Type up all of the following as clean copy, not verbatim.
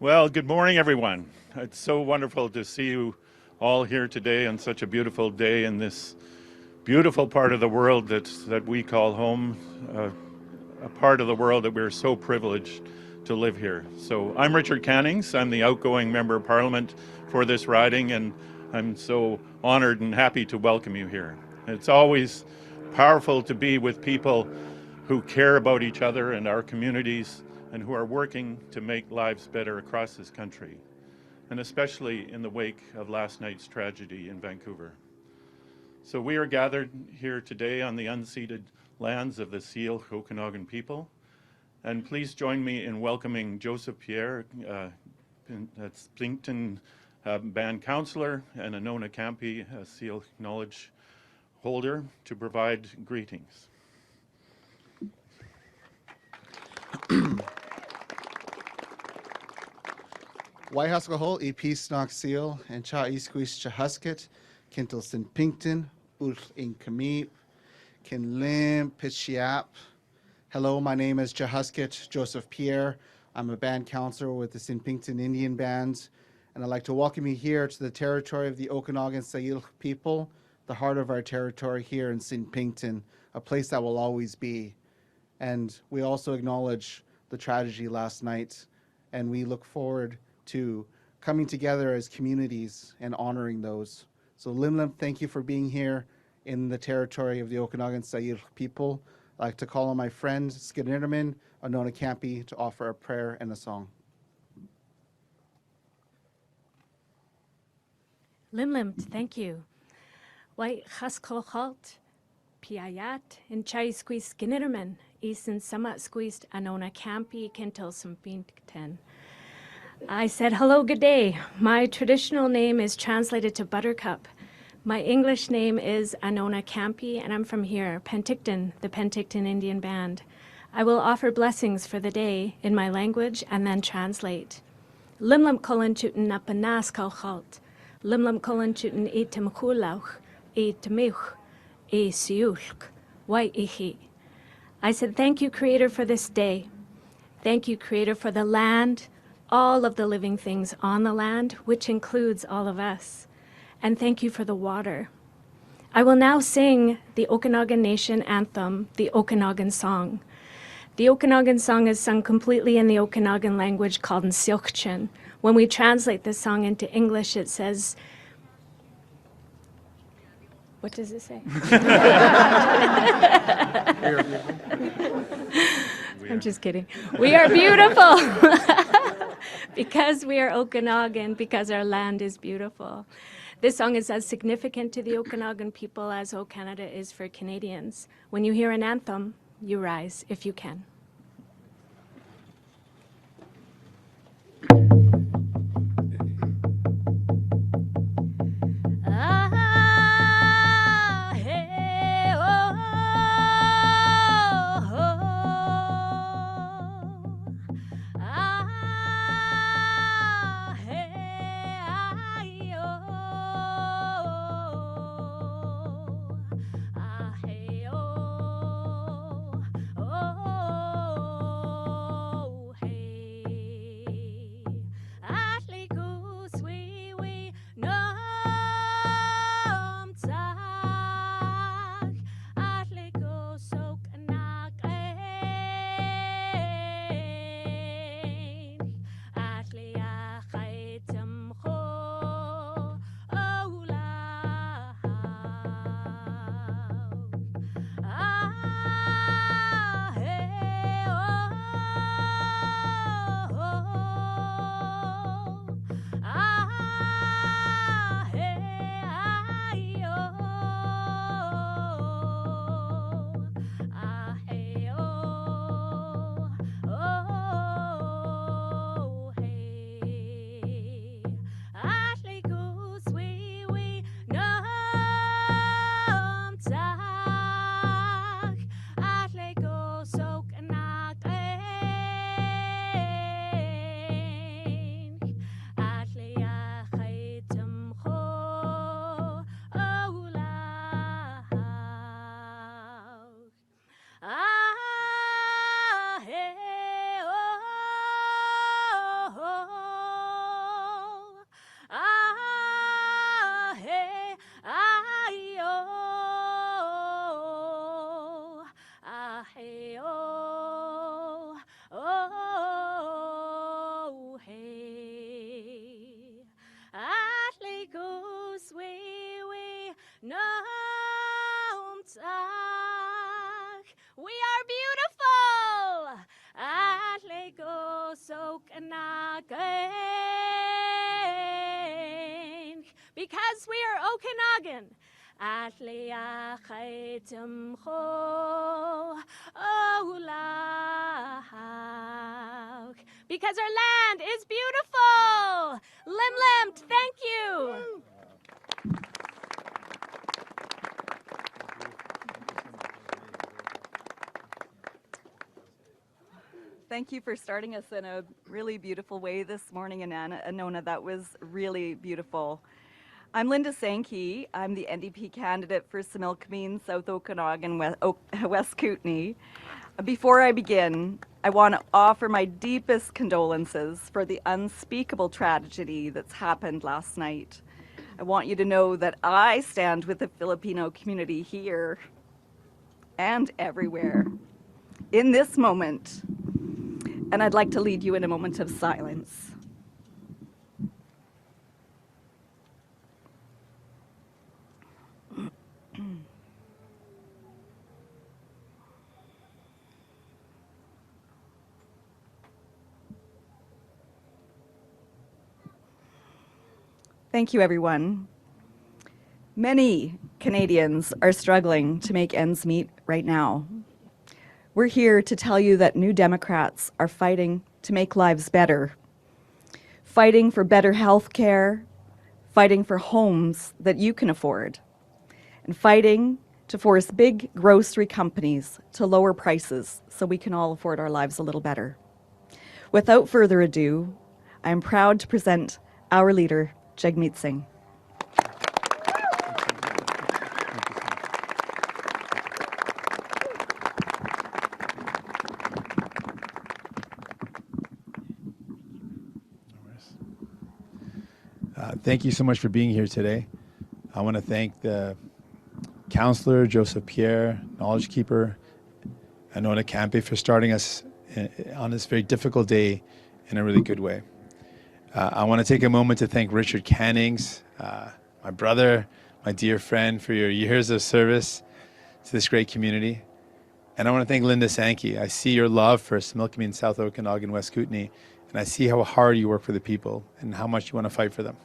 Well, good morning, everyone. It's so wonderful to see you all here today on such a beautiful day in this beautiful part of the world that we call home, a part of the world that we're so privileged to live here. So I'm Richard Cannings. I'm the outgoing Member of Parliament for this riding, and I'm so honored and happy to welcome you here. It's always powerful to be with people who care about each other and our communities and who are working to make lives better across this country, and especially in the wake of last night's tragedy in Vancouver. So we are gathered here today on the unceded lands of the Seal Okanagan people, and please join me in welcoming Joseph Pierre, that's Penticton Band councillor, and Anona Campi, a Seal Knowledge holder, to provide greetings. Waihaskahol e Peace Seal and Cha Isquis Chahusket, Kintel Penticton, Ulf in Kami, Kin Lim Pichiap. Hello, my name is Chahusket Joseph Pierre. I'm a band councillor with the Penticton Indian Band, and I'd like to welcome you here to the territory of the Okanagan Sayil people, the heart of our territory here in Penticton, a place that will always be. And we also acknowledge the tragedy last night, and we look forward to coming together as communities and honoring those. So Limlim, thank you for being here in the territory of the Okanagan Sayil people. I'd like to call on my friend Skinnerman, Anona Campi, to offer a prayer and a song. Limlim, thank you. White Haskolt, Piayat, and Chai Squeeze Skinnerman, Eason Summit Squeezed Anona Campi, Kentel Penticton. I said, hello, good day. My traditional name is translated to Buttercup. My English name is Anona Campi, and I'm from here, Penticton, the Penticton Indian Band. I will offer blessings for the day in my language and then translate. Limlam kolan chutin napanas kauchalt. Limlam kolan chutin e temkulauch, e temeuch, e siulk, wai ihi. I said, thank you, Creator, for this day. Thank you, Creator, for the land, all of the living things on the land, which includes all of us. And thank you for the water. I will now sing the Okanagan Nation anthem, the Okanagan song. The Okanagan song is sung completely in the Okanagan language called Nsilkchin. When we translate this song into English, it says, what does it say? I'm just kidding. We are beautiful. Because we are Okanagan, because our land is beautiful. This song is as significant to the Okanagan people as O Canada is for Canadians. When you hear an anthem, you rise if you can. Oh Okanagan, because we are Okanagan. Because our land is beautiful. Limlimt, thank you. Thank you for starting us in a really beautiful way this morning, Anona. That was really beautiful. I'm Linda Sankey. I'm the NDP candidate for Similkameen, South Okanagan, West Kootenay. Before I begin, I want to offer my deepest condolences for the unspeakable tragedy that's happened last night. I want you to know that I stand with the Filipino community here and everywhere in this moment. And I'd like to lead you in a moment of silence. Thank you, everyone. Many Canadians are struggling to make ends meet right now. We're here to tell you that New Democrats are fighting to make lives better, fighting for better health care, fighting for homes that you can afford, and fighting to force big grocery companies to lower prices so we can all afford our lives a little better. Without further ado, I am proud to present our leader, Jagmeet Singh. Thank you so much for being here today. I want to thank the councillor, Joseph Pierre, Knowledge Keeper, and Nona Campe for starting us on this very difficult day in a really good way. I want to take a moment to thank Richard Cannings, my brother, my dear friend, for your years of service to this great community. And I want to thank Linda Sankey. I see your love for Similkameen, South Okanagan, West Kootenay, and I see how hard you work for the people and how much you want to fight for them.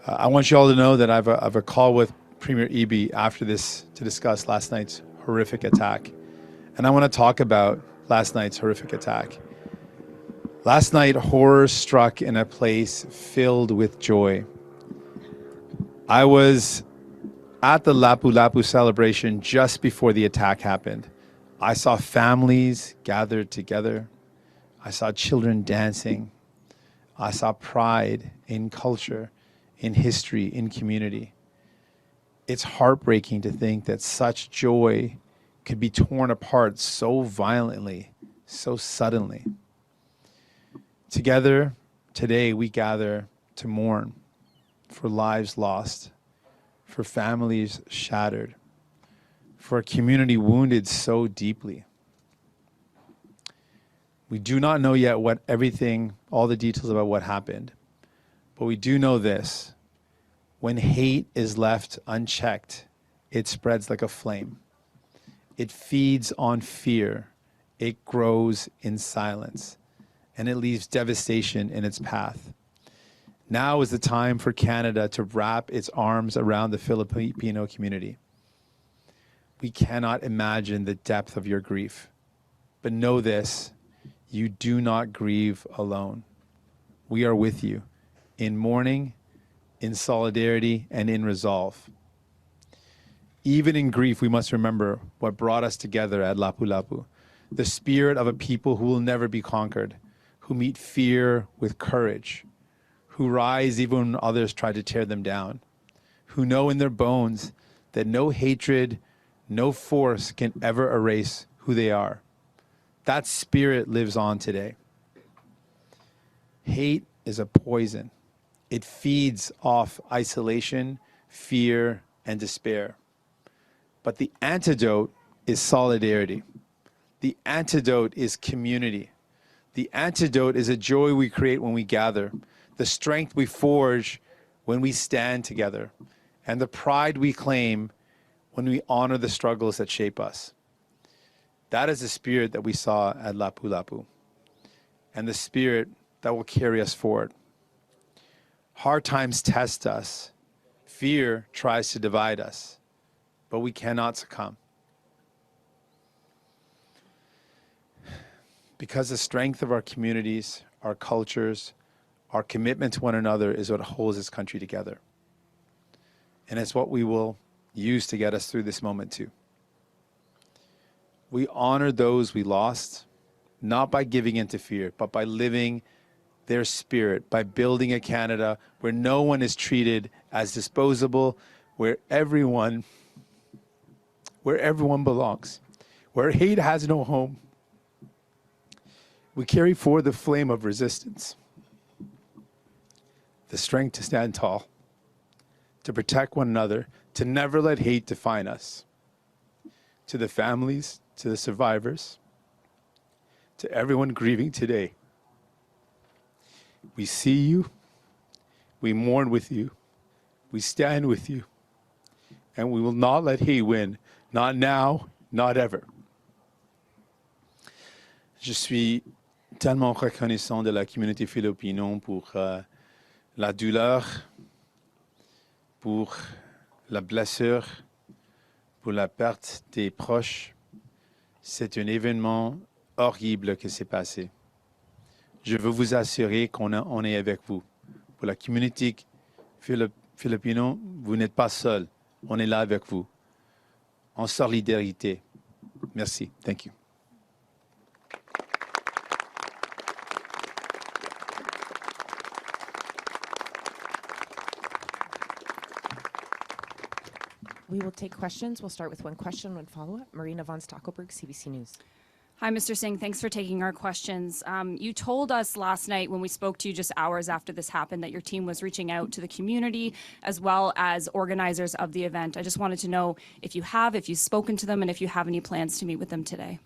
I want you all to know that I have a call with Premier Eby after this to discuss last night's horrific attack. And I want to talk about last night's horrific attack. Last night, horror struck in a place filled with joy. I was at the Lapu celebration just before the attack happened. I saw families gathered together. I saw children dancing. I saw pride in culture, in history, in community. It's heartbreaking to think that such joy could be torn apart so violently, so suddenly. Together, today, we gather to mourn for lives lost, for families shattered, for a community wounded so deeply. We do not know yet all the details about what happened, but we do know this. When hate is left unchecked, it spreads like a flame. It feeds on fear. It grows in silence, and it leaves devastation in its path. Now is the time for Canada to wrap its arms around the Filipino community. We cannot imagine the depth of your grief, but know this, you do not grieve alone. We are with you in mourning, in solidarity, and in resolve. Even in grief, we must remember what brought us together at Lapu, the spirit of a people who will never be conquered, who meet fear with courage, who rise even when others try to tear them down, who know in their bones that no hatred, no force can ever erase who they are. That spirit lives on today. Hate is a poison. It feeds off isolation, fear, and despair. But the antidote is solidarity. The antidote is community. The antidote is a joy we create when we gather, the strength we forge when we stand together, and the pride we claim when we honor the struggles that shape us. That is the spirit that we saw at Lapu. and the spirit that will carry us forward. Hard times test us. Fear tries to divide us, but we cannot succumb. Because the strength of our communities, our cultures, our commitment to one another is what holds this country together. And it's what we will use to get us through this moment too. We honor those we lost, not by giving in to fear, but by living their spirit, by building a Canada where no one is treated as disposable, where everyone belongs, where hate has no home. We carry forward the flame of resistance, the strength to stand tall, to protect one another, to never let hate define us. To the families, to the survivors, to everyone grieving today, we see you, we mourn with you, we stand with you, and we will not let hate win, not now, not ever. Je suis tellement reconnaissant de la communauté philippine pour la douleur, pour la blessure, pour la perte des proches. C'est un événement horrible qui s'est passé. Je veux vous assurer qu'on est avec vous. Pour la communauté philippine, vous n'êtes pas seul. On est là avec vous. En solidarité. Merci. Thank you. We will take questions. We'll start with one question, one follow-up. Marina von Stackelberg, CBC News. Hi, Mr. Singh. Thanks for taking our questions. You told us last night when we spoke to you just hours after this happened that your team was reaching out to the community as well as organizers of the event. I just wanted to know if you've spoken to them, and if you have any plans to meet with them today.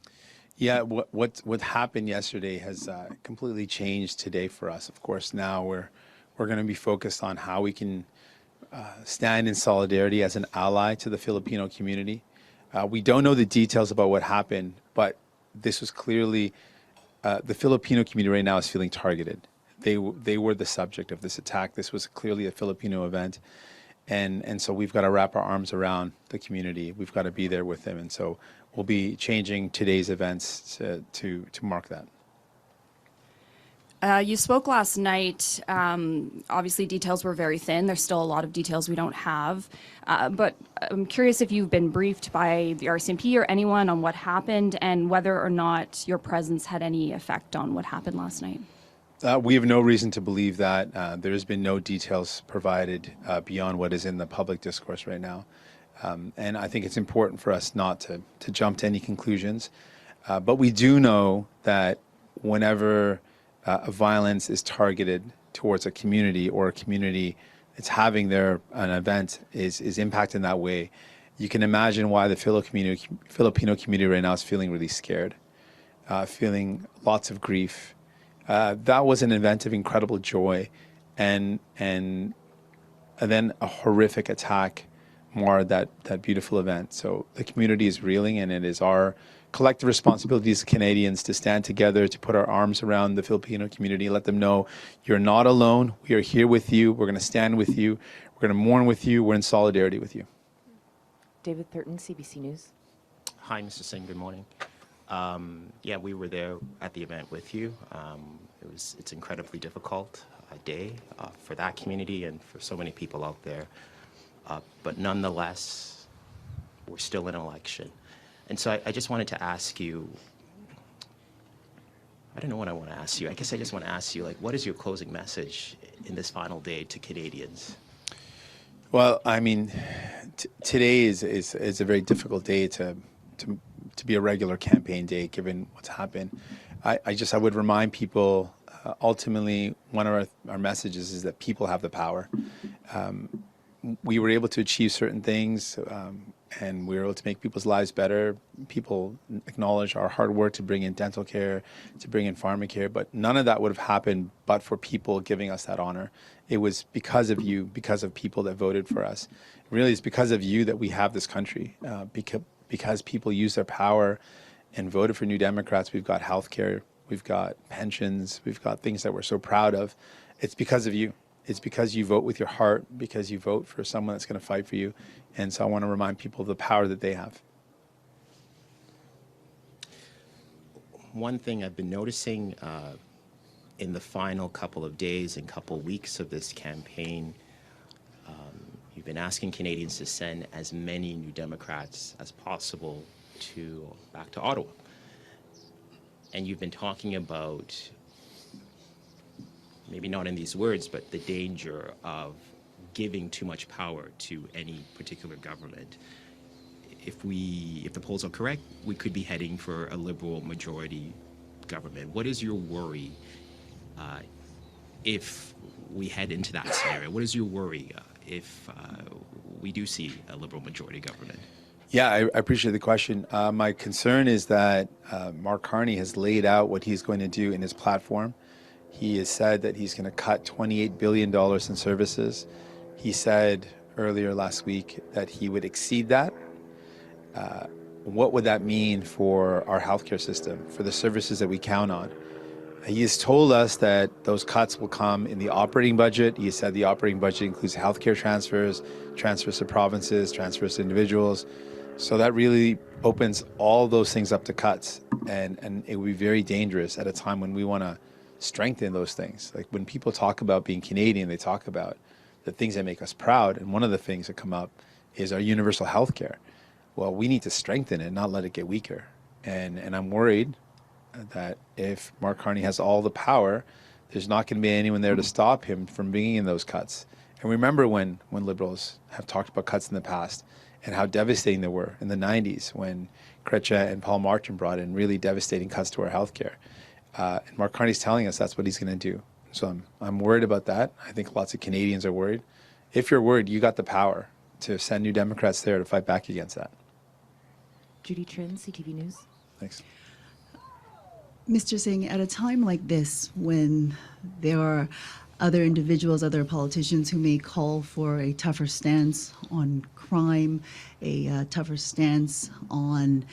Yeah, what happened yesterday has completely changed today for us. Of course, now we're going to be focused on how we can stand in solidarity as an ally to the Filipino community. We don't know the details about what happened, but this was clearly the Filipino community right now is feeling targeted. They were the subject of this attack. This was clearly a Filipino event, and so we've got to wrap our arms around the community. We've got to be there with them, and so we'll be changing today's events to mark that. You spoke last night. Obviously, details were very thin. There's still a lot of details we don't have. But I'm curious if you've been briefed by the RCMP or anyone on what happened and whether or not your presence had any effect on what happened last night. We have no reason to believe that. There has been no details provided beyond what is in the public discourse right now. And I think it's important for us not to jump to any conclusions. But we do know that whenever violence is targeted towards a community, or a community that's having an event is impacted in that way, you can imagine why the Filipino community right now is feeling really scared, feeling lots of grief. That was an event of incredible joy, and then a horrific attack marred that beautiful event. So the community is reeling, and it is our collective responsibility as Canadians to stand together, to put our arms around the Filipino community, let them know you're not alone. We are here with you. We're going to stand with you. We're going to mourn with you. We're in solidarity with you. David Thurton, CBC News. Hi, Mr. Singh. Good morning. Yeah, we were there at the event with you. It's incredibly difficult day for that community and for so many people out there. But nonetheless, we're still in an election. And so I just wanted to ask you, I don't know what I want to ask you. I guess I just want to ask you, what is your closing message in this final day to Canadians? Well, I mean, today is a very difficult day to be a regular campaign day, given what's happened. I would remind people, ultimately, one of our messages is that people have the power. We were able to achieve certain things, and we were able to make people's lives better. People acknowledge our hard work to bring in dental care, to bring in pharmacare, but none of that would have happened but for people giving us that honor. It was because of you, because of people that voted for us. Really, it's because of you that we have this country, because people use their power and voted for New Democrats. We've got healthcare, we've got pensions, we've got things that we're so proud of. It's because of you. It's because you vote with your heart, because you vote for someone that's going to fight for you. And so I want to remind people of the power that they have. One thing I've been noticing in the final couple of days and couple weeks of this campaign, you've been asking Canadians to send as many New Democrats as possible back to Ottawa. And you've been talking about, maybe not in these words, but the danger of giving too much power to any particular government. If the polls are correct, we could be heading for a Liberal majority government. What is your worry if we head into that scenario? What is your worry if we do see a Liberal majority government? Yeah, I appreciate the question. My concern is that Mark Carney has laid out what he's going to do in his platform. He has said that he's going to cut $28 billion in services. He said earlier last week that he would exceed that. What would that mean for our healthcare system, for the services that we count on? He has told us that those cuts will come in the operating budget. He has said the operating budget includes healthcare transfers, transfers to provinces, transfers to individuals. So that really opens all those things up to cuts. And it would be very dangerous at a time when we want to strengthen those things. Like when people talk about being Canadian, they talk about the things that make us proud. And one of the things that come up is our universal health care. Well, we need to strengthen it, not let it get weaker. And I'm worried that if Mark Carney has all the power, there's not going to be anyone there to stop him from bringing in those cuts. And remember when Liberals have talked about cuts in the past and how devastating they were in the 90s when Chrétien and Paul Martin brought in really devastating cuts to our health care. And Mark Carney's telling us that's what he's going to do. So I'm worried about that. I think lots of Canadians are worried. If you're worried, you got the power to send New Democrats there to fight back against that. Judy Trin, CTV News. Thanks. Mr. Singh, at a time like this, when there are other individuals, other politicians who may call for a tougher stance on crime, a tougher stance on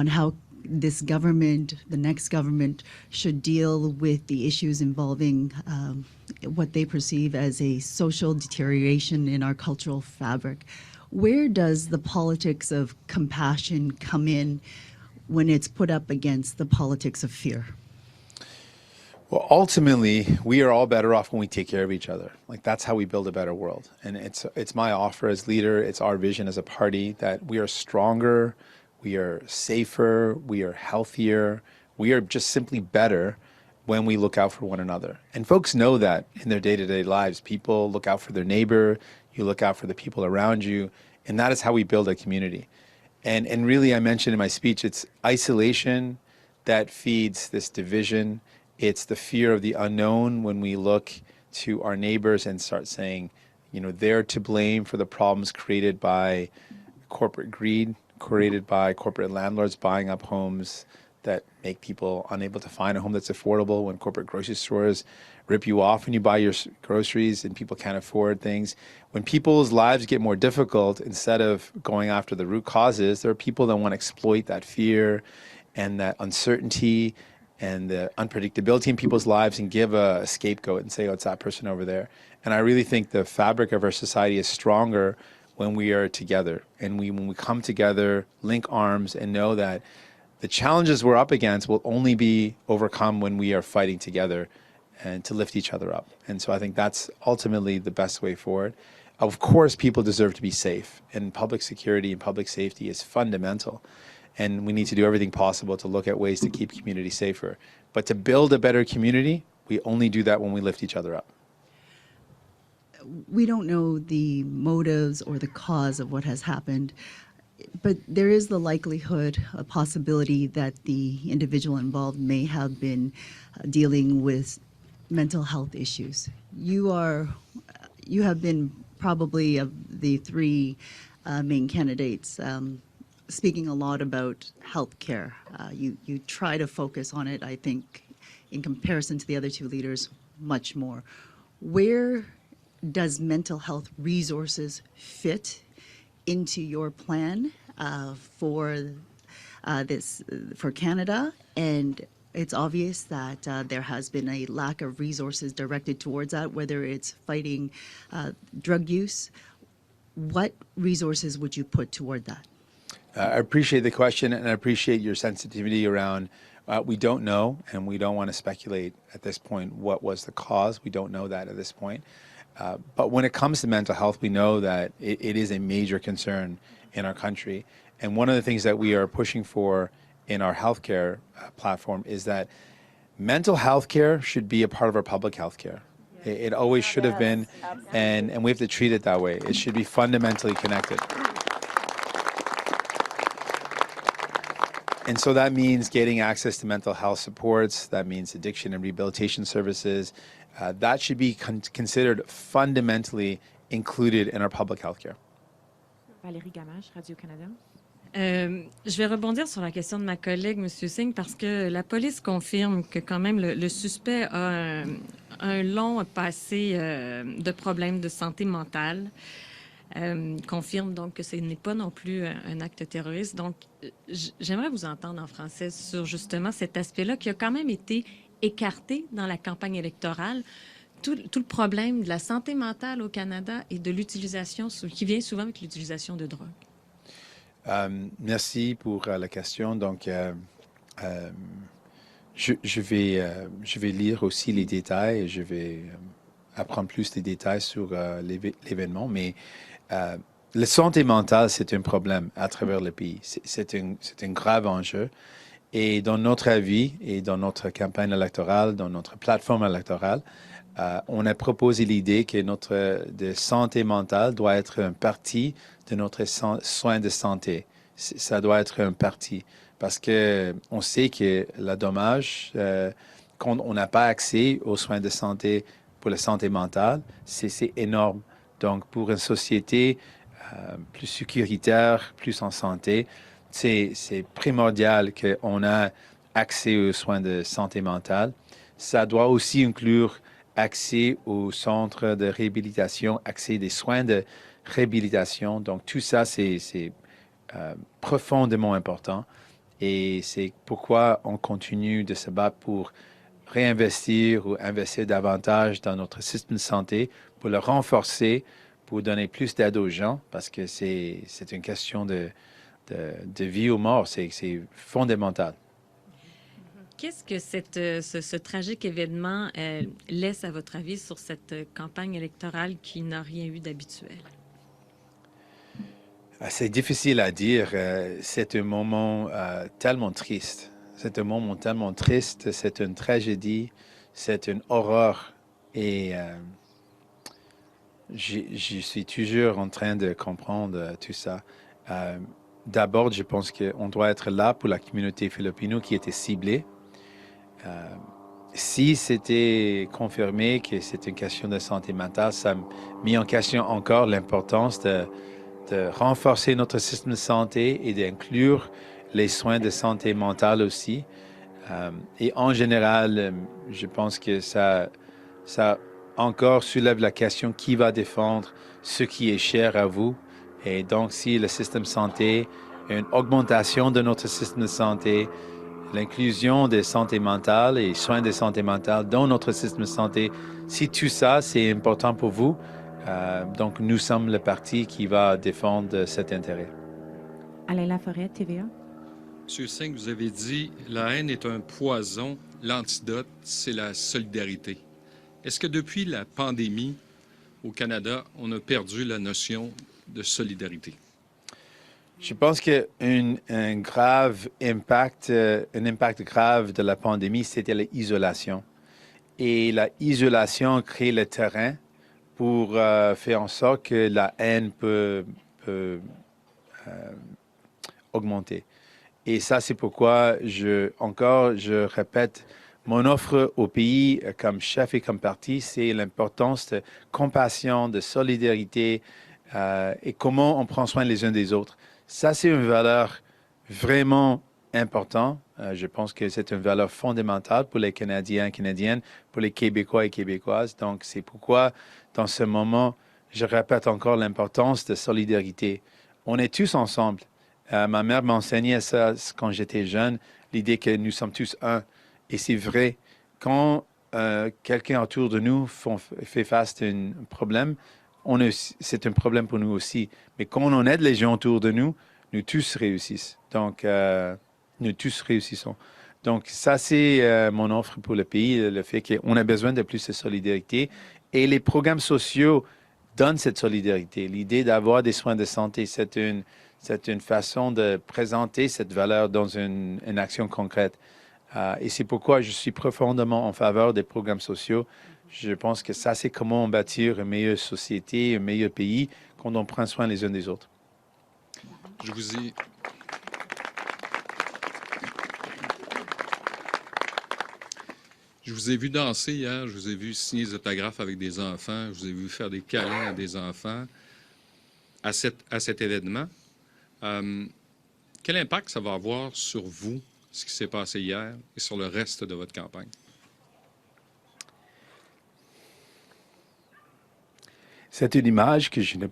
how this government, the next government, should deal with the issues involving what they perceive as a social deterioration in our cultural fabric. Where does the politics of compassion come in when it's put up against the politics of fear? Well, ultimately, we are all better off when we take care of each other. Like that's how we build a better world. And it's my offer as leader, it's our vision as a party that we are stronger, we are safer, we are healthier, we are just simply better when we look out for one another. And folks know that in their day-to-day lives. People look out for their neighbor, you look out for the people around you, and that is how we build a community. And really, I mentioned in my speech, it's isolation that feeds this division. It's the fear of the unknown when we look to our neighbors and start saying, you know, they're to blame for the problems created by corporate greed, created by corporate landlords buying up homes that make people unable to find a home that's affordable, when corporate grocery stores rip you off when you buy your groceries and people can't afford things. When people's lives get more difficult, instead of going after the root causes, there are people that want to exploit that fear and that uncertainty and the unpredictability in people's lives and give a scapegoat and say, oh, it's that person over there. And I really think the fabric of our society is stronger when we are together. And when we come together, link arms, and know that the challenges we're up against will only be overcome when we are fighting together and to lift each other up. And so I think that's ultimately the best way forward. Of course, people deserve to be safe, and public security and public safety is fundamental. And we need to do everything possible to look at ways to keep communities safer. But to build a better community, we only do that when we lift each other up. We don't know the motives or the cause of what has happened, but there is the likelihood, a possibility that the individual involved may have been dealing with mental health issues. You have been probably of the three main candidates speaking a lot about healthcare. You try to focus on it, I think, in comparison to the other two leaders, much more. Where does mental health resources fit into your plan for for Canada, and it's obvious that there has been a lack of resources directed towards that, whether it's fighting drug use. What resources would you put toward that? I appreciate the question, and I appreciate your sensitivity around we don't know, and we don't want to speculate at this point what was the cause. We don't know that at this point. But when it comes to mental health, we know that it is a major concern in our country. And one of the things that we are pushing for in our healthcare platform is that mental health care should be a part of our public health care. It always should have been, and we have to treat it that way. It should be fundamentally connected. And so that means getting access to mental health supports, that means addiction and rehabilitation services. That should be considered fundamentally included in our public health care. Valérie Gamache, Radio-Canada. Je vais rebondir sur la question de ma collègue, M. Singh, parce que la police confirme que quand même le suspect a un long passé de problèmes de santé mentale. Confirme donc que ce n'est pas non plus un acte terroriste. Donc, j'aimerais vous entendre en français sur justement cet aspect-là qui a quand même été écarté dans la campagne électorale. Tout le problème de la santé mentale au Canada et de l'utilisation, qui vient souvent avec l'utilisation de drogue. Merci pour la question. Donc, je vais lire aussi les détails et je vais apprendre plus de détails sur l'événement. Mais la santé mentale, c'est un problème à travers le pays. C'est un grave enjeu. Et dans notre avis et dans notre campagne électorale, dans notre plateforme électorale, on a proposé l'idée que notre santé mentale doit être une partie de notre soin de santé. Ça doit être une partie. Parce qu'on sait que le dommage, quand on n'a pas accès aux soins de santé pour la santé mentale, c'est énorme. Donc, pour une société plus sécuritaire, plus en santé, c'est primordial qu'on ait accès aux soins de santé mentale. Ça doit aussi inclure accès aux centres de réhabilitation, accès des soins de réhabilitation. Donc, tout ça, c'est profondément important. Et c'est pourquoi on continue de se battre pour réinvestir ou investir davantage dans notre système de santé, pour le renforcer, pour donner plus d'aide aux gens, parce que c'est une question de vie ou mort. C'est fondamental. Qu'est-ce que ce tragique événement laisse, à votre avis, sur cette campagne électorale qui n'a rien eu d'habituel? C'est difficile à dire. C'est un moment tellement triste. C'est un moment tellement triste. C'est une tragédie. C'est une horreur. Et je suis toujours en train de comprendre tout ça. D'abord, je pense qu'on doit être là pour la communauté philippine qui était ciblée. Si c'était confirmé que c'est une question de santé mentale, ça a mis en question encore l'importance de renforcer notre système de santé et d'inclure les soins de santé mentale aussi. Et en général, je pense que ça encore soulève la question qui va défendre ce qui est cher à vous. Et donc, si le système de santé, une augmentation de notre système de santé, l'inclusion de santé mentale et soins de santé mentale dans notre système de santé, si tout ça, c'est important pour vous, donc nous sommes le parti qui va défendre cet intérêt. Alain Laforêt, TVA. Monsieur Singh, vous avez dit « La haine est un poison, l'antidote, c'est la solidarité ». Est-ce que depuis la pandémie au Canada, on a perdu la notion de solidarité? Je pense qu'un grave impact, un impact grave de la pandémie, c'était l'isolation. Et l'isolation crée le terrain pour faire en sorte que la haine peut augmenter. Et ça, c'est pourquoi je répète, mon offre au pays comme chef et comme parti, c'est l'importance de compassion, de solidarité et comment on prend soin les uns des autres. Ça, c'est une valeur vraiment importante. Je pense que c'est une valeur fondamentale pour les Canadiens et Canadiennes, pour les Québécois et Québécoises. Donc, c'est pourquoi, dans ce moment, je répète encore l'importance de solidarité. On est tous ensemble. Ma mère m'enseignait ça quand j'étais jeune, l'idée que nous sommes tous un. Et c'est vrai, quand quelqu'un autour de nous fait face à un problème, c'est un problème pour nous aussi. Mais quand on aide les gens autour de nous, nous tous réussissons. Donc, nous tous réussissons. Donc, ça, c'est mon offre pour le pays, le fait qu'on a besoin de plus de solidarité. Et les programmes sociaux donnent cette solidarité. L'idée d'avoir des soins de santé, c'est une façon de présenter cette valeur dans une action concrète. Et c'est pourquoi je suis profondément en faveur des programmes sociaux. Je pense que ça, c'est comment bâtir une meilleure société, un meilleur pays, quand on prend soin les uns des autres. Je vous ai vu danser hier, je vous ai vu signer des autographes avec des enfants, je vous ai vu faire des câlins à des enfants à cet événement. Quel impact ça va avoir sur vous, ce qui s'est passé hier, et sur le reste de votre campagne? C'est une image que je ne...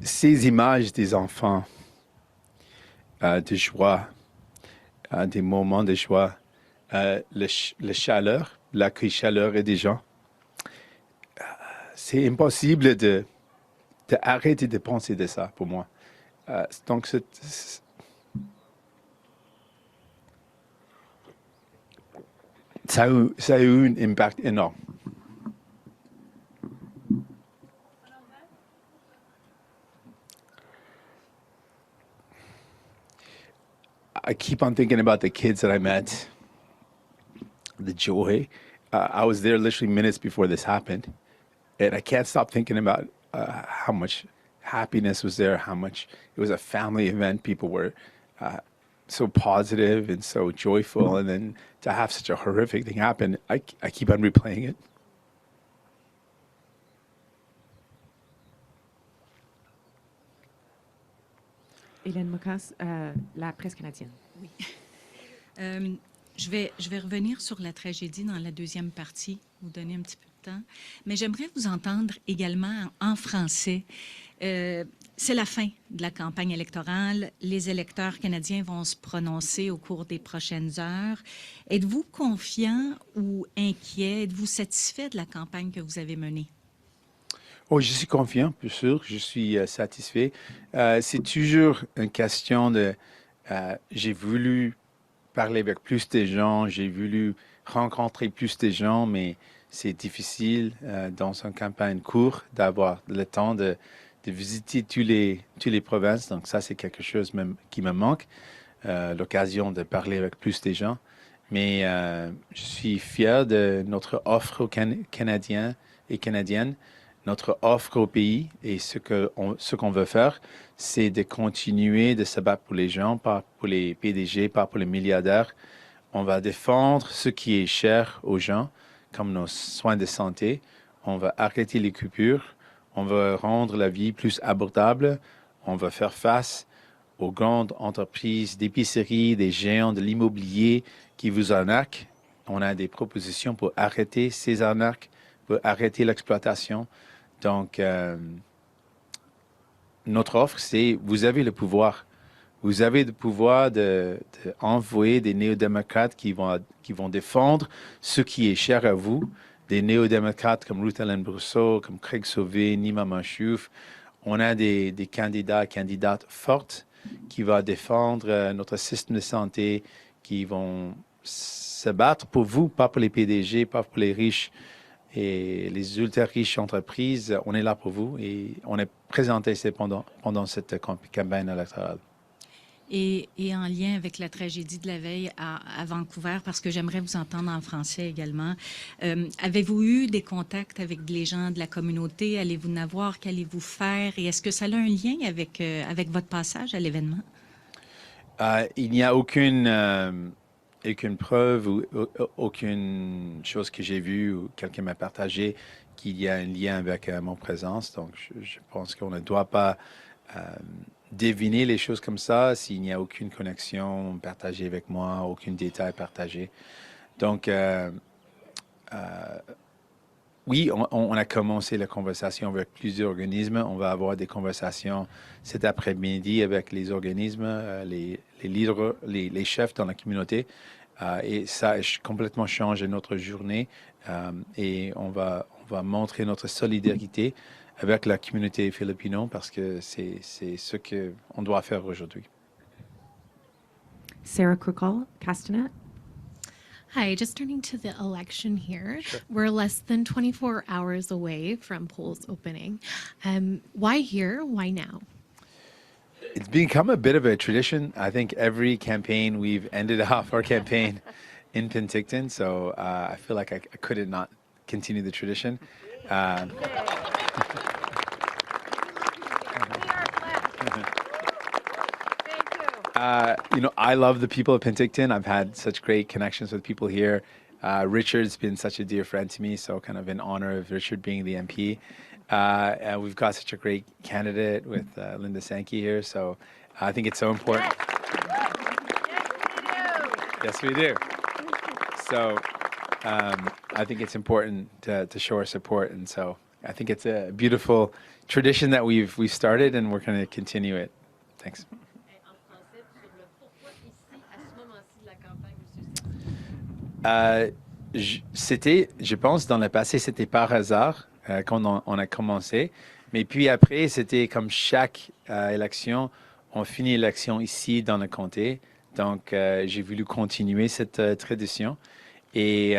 Ces images des enfants, de joie, des moments de joie, le chaleur, l'accueil chaleureux des gens, c'est impossible de arrêter de penser de ça pour moi. Donc, ça a eu un impact énorme. I keep on thinking about the kids that I met, the joy. I was there literally minutes before this happened, and I can't stop thinking about how much happiness was there, how much it was a family event. People were so positive and so joyful, and then to have such a horrific thing happen, I keep on replaying it. Hélène Mocas, la presse canadienne. Oui. Je vais revenir sur la tragédie dans la deuxième partie, vous donner un petit peu de temps. Mais j'aimerais vous entendre également en français. C'est la fin de la campagne électorale. Les électeurs canadiens vont se prononcer au cours des prochaines heures. Êtes-vous confiant ou inquiet? Êtes-vous satisfait de la campagne que vous avez menée? Oh, je suis confiant, bien sûr, je suis satisfait. C'est toujours une question de... j'ai voulu parler avec plus de gens, j'ai voulu rencontrer plus de gens, mais c'est difficile dans une campagne courte d'avoir le temps de visiter toutes les provinces. Donc ça, c'est quelque chose même qui me manque, l'occasion de parler avec plus de gens. Mais je suis fier de notre offre aux Canadiens et Canadiennes, notre offre au pays, et ce qu'on veut faire, c'est de continuer de se battre pour les gens, pas pour les PDG, pas pour les milliardaires. On va défendre ce qui est cher aux gens, comme nos soins de santé. On va arrêter les coupures. On va rendre la vie plus abordable. On va faire face aux grandes entreprises d'épicerie, des géants de l'immobilier qui vous arnaquent. On a des propositions pour arrêter ces arnaques, pour arrêter l'exploitation. Donc, notre offre, c'est vous avez le pouvoir. Vous avez le pouvoir d'envoyer des néo-démocrates qui vont défendre ce qui est cher à vous. Des néo-démocrates comme Ruth Ellen Brousseau, comme Craig Sauvé, Nima Manchouf. On a des candidates fortes qui vont défendre notre système de santé, qui vont se battre pour vous, pas pour les PDG, pas pour les riches. Et les ultra-riches entreprises, on est là pour vous et on est présenté pendant cette campagne électorale. Et en lien avec la tragédie de la veille à Vancouver, parce que j'aimerais vous entendre en français également, avez-vous eu des contacts avec les gens de la communauté? Allez-vous en avoir? Qu'allez-vous faire? Et est-ce que ça a un lien avec votre passage à l'événement? Il n'y a aucune preuve ou aucune chose que j'ai vue ou quelqu'un m'a partagé qu'il y a un lien avec mon présence. Donc, je pense qu'on ne doit pas deviner les choses comme ça s'il n'y a aucune connexion partagée avec moi, aucun détail partagé. Donc, Oui, on a commencé la conversation avec plusieurs organismes. On va avoir des conversations cet après-midi avec les organismes, les leaders, les chefs dans la communauté. Et ça complètement change notre journée. Et on va montrer notre solidarité avec la communauté philippine parce que c'est ce qu'on doit faire aujourd'hui. Sarah Krukal, Castanet. Hi, just turning to the election here. We're less than 24 hours away from polls opening. Why here? Why now? It's become a bit of a tradition. I think every campaign we've ended off our campaign in Penticton, so I feel like I couldn't not continue the tradition. I love the people of Penticton. I've had such great connections with people here. Richard's been such a dear friend to me, so kind of in honor of Richard being the MP. We've got such a great candidate with Linda Sankey here, so I think it's so important. Yes, we do. So I think it's important to show our support, and so I think it's a beautiful tradition that we've started, and we're going to continue it. Thanks. C'était, je pense, dans le passé, c'était par hasard quand on a commencé. Mais puis après, c'était comme chaque élection, on finit l'élection ici dans le comté. Donc, j'ai voulu continuer cette tradition. Et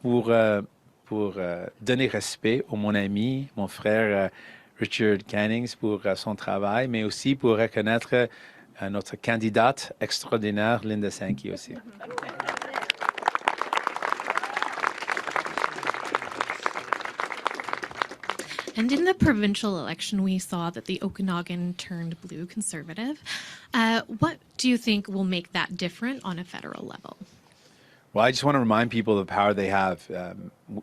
pour donner respect à mon ami, mon frère Richard Cannings pour son travail, mais aussi pour reconnaître notre candidate extraordinaire, Linda Sankey aussi. And in the provincial election, we saw that the Okanagan turned blue conservative. What do you think will make that different on a federal level? Well, I just want to remind people of the power they have.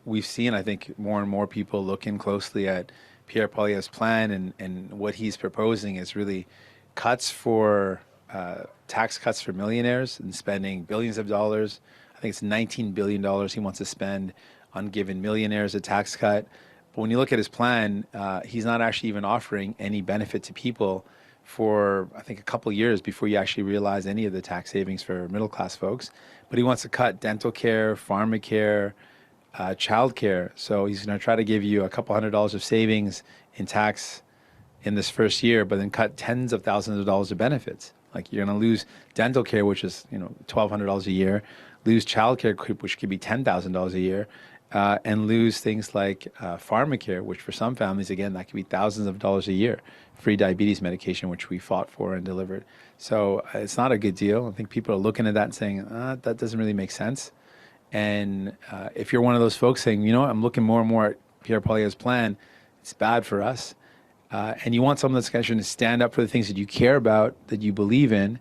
We've seen, I think, more and more people looking closely at Pierre Poilievre's plan, and what he's proposing is really cuts for tax cuts for millionaires and spending billions of dollars. I think it's $19 billion he wants to spend on giving millionaires a tax cut. But when you look at his plan, he's not actually even offering any benefit to people for, I think, a couple years before you actually realize any of the tax savings for middle-class folks. But he wants to cut dental care, pharmacare, child care. So he's going to try to give you a couple $100s of savings in tax in this first year, but then cut tens of thousands of dollars of benefits. Like you're going to lose dental care, which is $1,200 a year, lose child care, which could be $10,000 a year, and lose things like pharmacare, which for some families, again, that could be thousands of dollars a year. Free diabetes medication, which we fought for and delivered. So it's not a good deal. I think people are looking at that and saying, that doesn't really make sense. And if you're one of those folks saying, you know what, I'm looking more and more at Pierre Poilievre's plan, it's bad for us. And you want someone that's going to stand up for the things that you care about, that you believe in,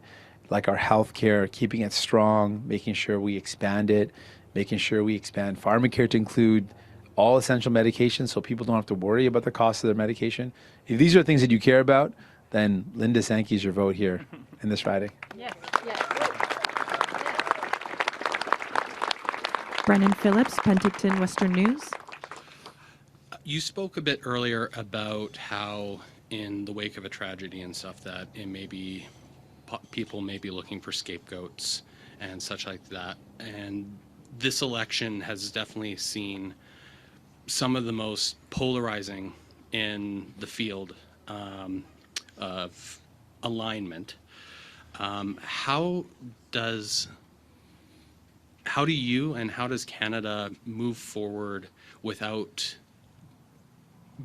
like our health care, keeping it strong, making sure we expand it, making sure we expand pharmacare to include all essential medications so people don't have to worry about the cost of their medication. If these are things that you care about, then Linda Sankey is your vote here in this riding. Yes, yes. Brennan Phillips, Penticton Western News. You spoke a bit earlier about how in the wake of a tragedy and stuff that it may be people may be looking for scapegoats and such like that. And this election has definitely seen some of the most polarizing in the field of alignment. How do you and how does Canada move forward without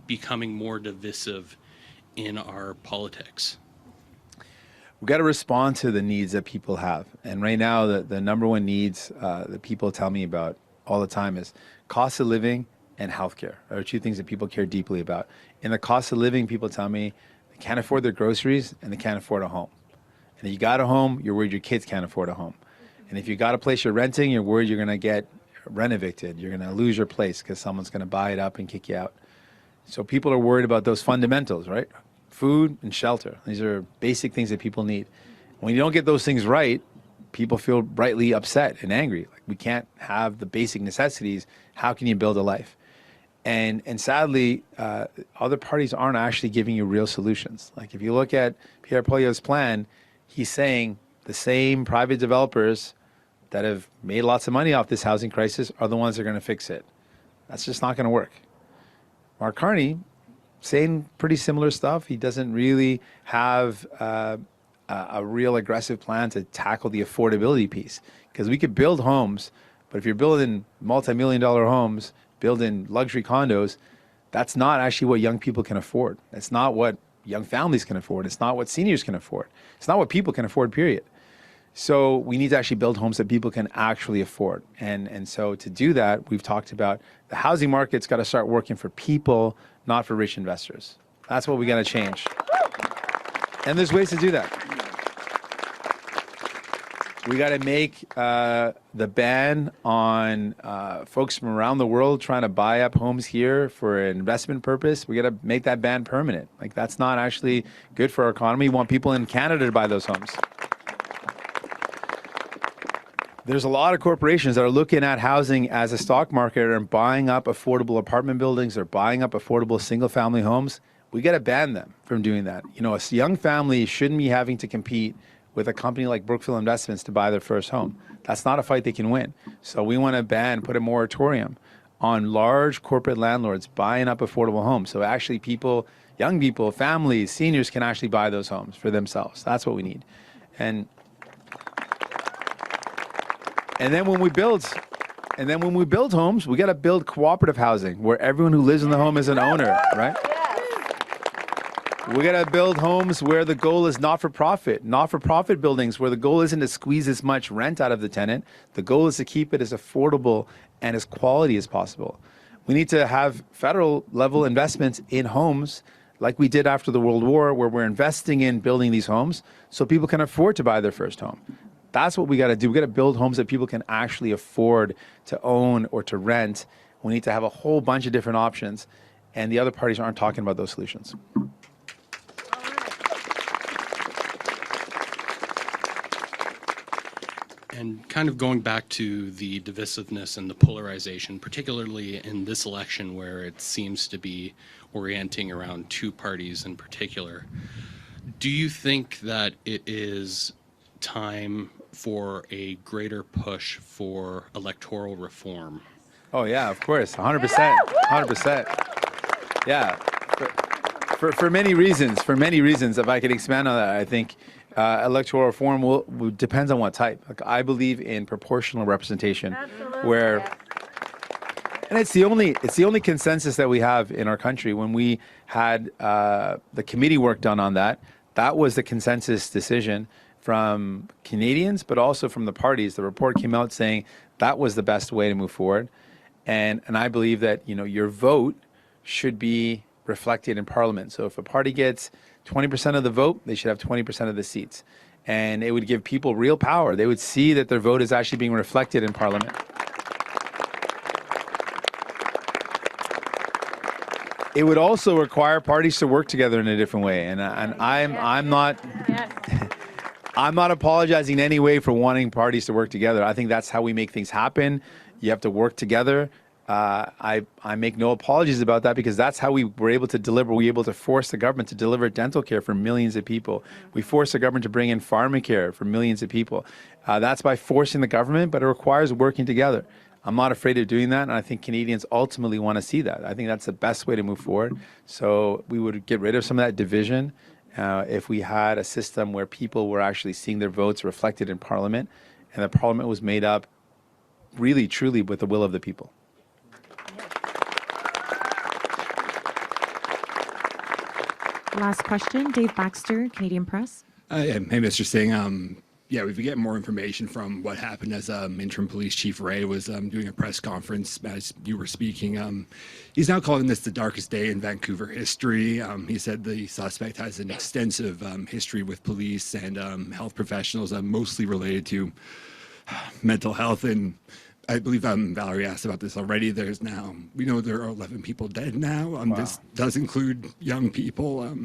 becoming more divisive in our politics? We've got to respond to the needs that people have. And right now, the number one needs that people tell me about all the time is cost of living and healthcare are two things that people care deeply about. In the cost of living, people tell me they can't afford their groceries and they can't afford a home. And if you got a home, you're worried your kids can't afford a home. And if you got a place you're renting, you're worried you're going to get rent evicted. You're going to lose your place because someone's going to buy it up and kick you out. So people are worried about those fundamentals, right? Food and shelter. These are basic things that people need. When you don't get those things right, people feel rightly upset and angry. Like, we can't have the basic necessities. How can you build a life? And sadly, other parties aren't actually giving you real solutions. Like if you look at Pierre Poilievre's plan, he's saying the same private developers that have made lots of money off this housing crisis are the ones that are going to fix it. That's just not going to work. Mark Carney saying pretty similar stuff. He doesn't really have a real aggressive plan to tackle the affordability piece, because we could build homes, but if you're building multi-million-dollar homes, building luxury condos, that's not actually what young people can afford. It's not what young families can afford. It's not what seniors can afford. It's not what people can afford, period. So we need to actually build homes that people can actually afford. And so to do that, we've talked about the housing market's got to start working for people, not for rich investors. That's what we got to change. And there's ways to do that. We got to make the ban on folks from around the world trying to buy up homes here for an investment purpose. We got to make that ban permanent. Like, that's not actually good for our economy. We want people in Canada to buy those homes. There's a lot of corporations that are looking at housing as a stock market and buying up affordable apartment buildings or buying up affordable single-family homes. We got to ban them from doing that. You know, a young family shouldn't be having to compete with a company like Brookfield Investments to buy their first home. That's not a fight they can win. So we want to put a moratorium on large corporate landlords buying up affordable homes. So actually people, young people, families, seniors can actually buy those homes for themselves. That's what we need. And then when we build homes, we got to build cooperative housing where everyone who lives in the home is an owner, right? We got to build homes where the goal is not-for-profit buildings where the goal isn't to squeeze as much rent out of the tenant. The goal is to keep it as affordable and as quality as possible. We need to have federal level investments in homes like we did after the World War, where we're investing in building these homes so people can afford to buy their first home. That's what we got to do. We got to build homes that people can actually afford to own or to rent. We need to have a whole bunch of different options, and the other parties aren't talking about those solutions. And kind of going back to the divisiveness and the polarization, particularly in this election where it seems to be orienting around two parties in particular, do you think that it is time for a greater push for electoral reform? Oh yeah, of course, 100%, 100%. Yeah, for many reasons. If I could expand on that, I think electoral reform depends on what type. Like, I believe in proportional representation, and it's the only consensus that we have in our country. When we had the committee work done on that, that was the consensus decision from Canadians, but also from the parties. The report came out saying that was the best way to move forward, and I believe that, you know, your vote should be reflected in Parliament. So if a party gets 20% of the vote, they should have 20% of the seats. And it would give people real power. They would see that their vote is actually being reflected in Parliament. It would also require parties to work together in a different way. And I'm not apologizing in any way for wanting parties to work together. I think that's how we make things happen. You have to work together. I make no apologies about that, because that's how we were able to deliver. We were able to force the government to deliver dental care for millions of people. We forced the government to bring in pharmacare for millions of people. That's by forcing the government, but it requires working together. I'm not afraid of doing that, and I think Canadians ultimately want to see that. I think that's the best way to move forward. So we would get rid of some of that division if we had a system where people were actually seeing their votes reflected in Parliament, and the Parliament was made up really, truly with the will of the people. Last question, Dave Baxter, Canadian Press. Hey, Mr. Singh. Yeah, we've been getting more information from what happened as interim police chief Ray was doing a press conference as you were speaking. He's now calling this the darkest day in Vancouver history. He said the suspect has an extensive history with police and health professionals, mostly related to mental health. And I believe Valerie asked about this already. We know there are 11 people dead now. Wow. This does include young people.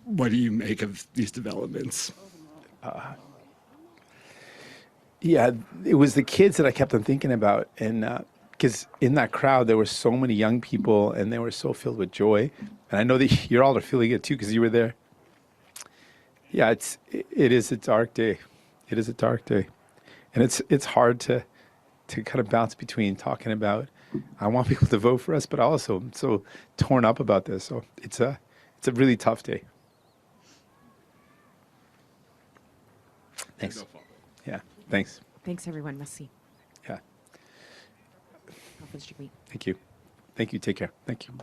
What do you make of these developments? Yeah, it was the kids that I kept on thinking about. And because in that crowd there were so many young people and they were so filled with joy, and I know that you're all are feeling it too because you were there. Yeah, it is a dark day. It is a dark day, and it's hard to kind of bounce between talking about I want people to vote for us, but also I'm so torn up about this. So it's a really tough day. Thanks. Yeah, thanks. Thanks, everyone. Merci. Yeah. Conference Jagmeet. Thank you. Thank you. Take care. Thank you.